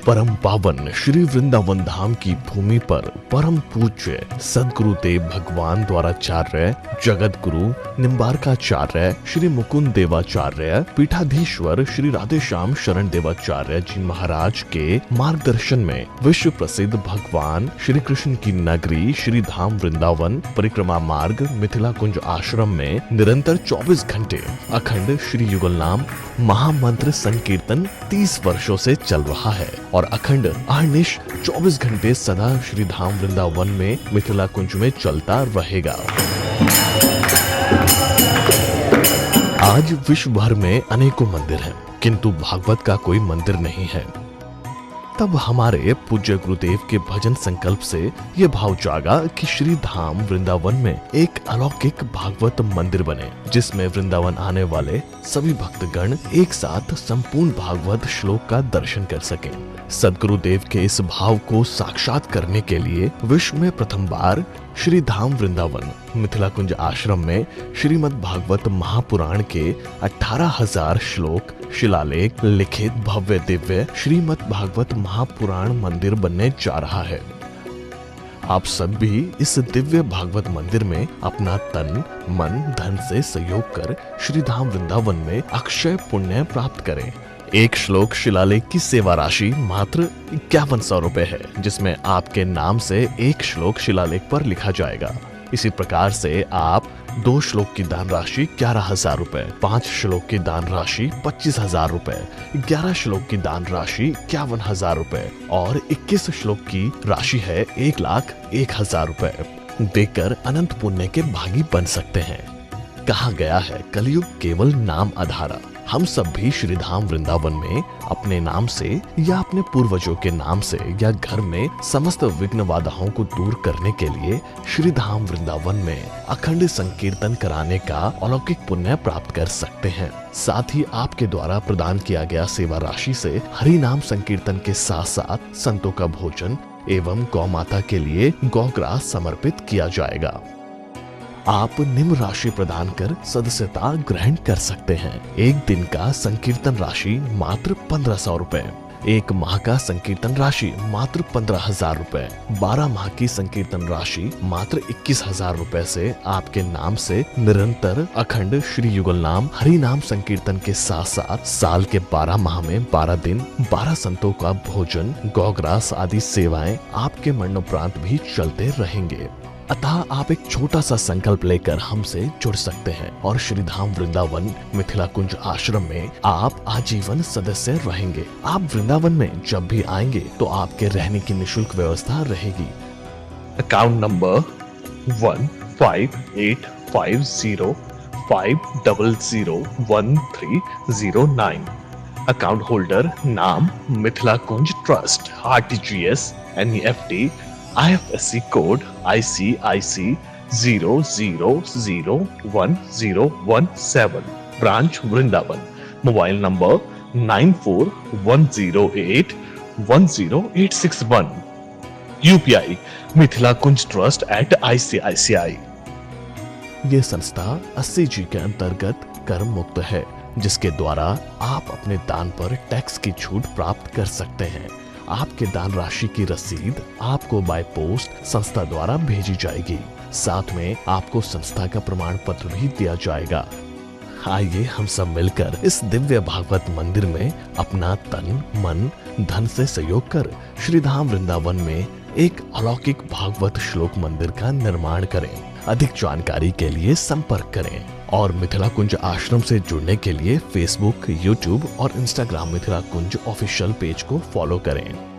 परम पावन श्री वृंदावन धाम की भूमि पर परम पूज्य सदगुरुदेव भगवान द्वाराचार्य जगत गुरु निम्बारकाचार्य श्री मुकुंद देवाचार्य पीठाधीश्वर श्री राधेश्याम शरण देवाचार्य जी महाराज के मार्गदर्शन में विश्व प्रसिद्ध भगवान श्री कृष्ण की नगरी श्री धाम वृंदावन परिक्रमा मार्ग मिथिला कुंज आश्रम में निरंतर 24 घंटे अखंड श्री युगल नाम महामंत्र संकीर्तन 30 वर्षों से चल रहा है और अखंड अहर्निश 24 घंटे सदा श्री धाम वृंदावन में मिथिला कुंज में चलता रहेगा। आज विश्व भर में अनेकों मंदिर हैं, किंतु भागवत का कोई मंदिर नहीं है। तब हमारे पूज्य गुरुदेव के भजन संकल्प से ये भाव जागा कि श्री धाम वृंदावन में एक अलौकिक भागवत मंदिर बने, जिसमें वृंदावन आने वाले सभी भक्तगण एक साथ संपूर्ण भागवत श्लोक का दर्शन कर सकें। सदगुरुदेव के इस भाव को साक्षात करने के लिए विश्व में प्रथम बार श्री धाम वृंदावन मिथिला कुंज आश्रम में श्रीमद् भागवत महापुराण के 18,000 श्लोक शिलालेख लिखित भव्य दिव्य श्रीमद् भागवत महापुराण मंदिर बनने जा रहा है। आप सब भी इस दिव्य भागवत मंदिर में अपना तन मन धन से सहयोग कर श्री धाम वृंदावन में अक्षय पुण्य प्राप्त करें। एक श्लोक शिलालेख की सेवा राशि मात्र 5100 रुपए है, जिसमें आपके नाम से एक श्लोक शिलालेख पर लिखा जाएगा। इसी प्रकार से आप 2 श्लोक की दान राशि 11,000 रुपए, 5 श्लोक की दान राशि 25,000 रुपए, 11 श्लोक की दान राशि 51,000 रुपए और 21 श्लोक की राशि है 1,01,000 रुपए देकर अनंत पुण्य के भागी बन सकते हैं। कहा गया है कलयुग केवल नाम आधारा। हम सब भी श्री धाम वृंदावन में अपने नाम से या अपने पूर्वजों के नाम से या घर में समस्त विघ्न बाधाओं को दूर करने के लिए श्री धाम वृंदावन में अखंड संकीर्तन कराने का अलौकिक पुण्य प्राप्त कर सकते हैं। साथ ही आपके द्वारा प्रदान किया गया सेवा राशि से हरि नाम संकीर्तन के साथ साथ संतों का भोजन एवं गौ माता के लिए गौग्रास समर्पित किया जाएगा। आप निम्न राशि प्रदान कर सदस्यता ग्रहण कर सकते हैं। एक दिन का संकीर्तन राशि मात्र 1,500 रुपए, एक माह का संकीर्तन राशि मात्र 15,000 रुपए, 12 माह की संकीर्तन राशि मात्र 21,000 रुपए से आपके नाम से निरंतर अखंड श्री युगल नाम हरि नाम संकीर्तन के साथ साथ साल के 12 माह में 12 दिन 12 संतों का भोजन गौग्रास आदि सेवाएं आपके मरणोपरांत भी चलते रहेंगे। अतः आप एक छोटा सा संकल्प लेकर हमसे जुड़ सकते हैं और श्री धाम वृंदावन मिथिला कुंज आश्रम में आप आजीवन सदस्य रहेंगे। आप वृंदावन में जब भी आएंगे तो आपके रहने की निशुल्क व्यवस्था रहेगी। Account number 1588505001309। अकाउंट होल्डर नाम Mithila Kunj trust, RTGS, NEFT, IFSC code ICIC 00011017, branch Vrindavan. Mobile number 9410810861। UPI Mithila Kunj trust @ICICI। ये संस्था 80G के अंतर्गत कर मुक्त है, जिसके द्वारा आप अपने दान पर टैक्स की छूट प्राप्त कर सकते हैं। आपके दान राशि की रसीद आपको बाय पोस्ट संस्था द्वारा भेजी जाएगी। साथ में आपको संस्था का प्रमाण पत्र भी दिया जाएगा। आइए हम सब मिलकर इस दिव्य भागवत मंदिर में अपना तन मन धन से सहयोग कर श्री धाम वृंदावन में एक अलौकिक भागवत श्लोक मंदिर का निर्माण करें। अधिक जानकारी के लिए संपर्क करें और मिथिला कुंज आश्रम से जुड़ने के लिए फेसबुक, यूट्यूब और इंस्टाग्राम मिथिला कुंज ऑफिशियल पेज को फॉलो करें।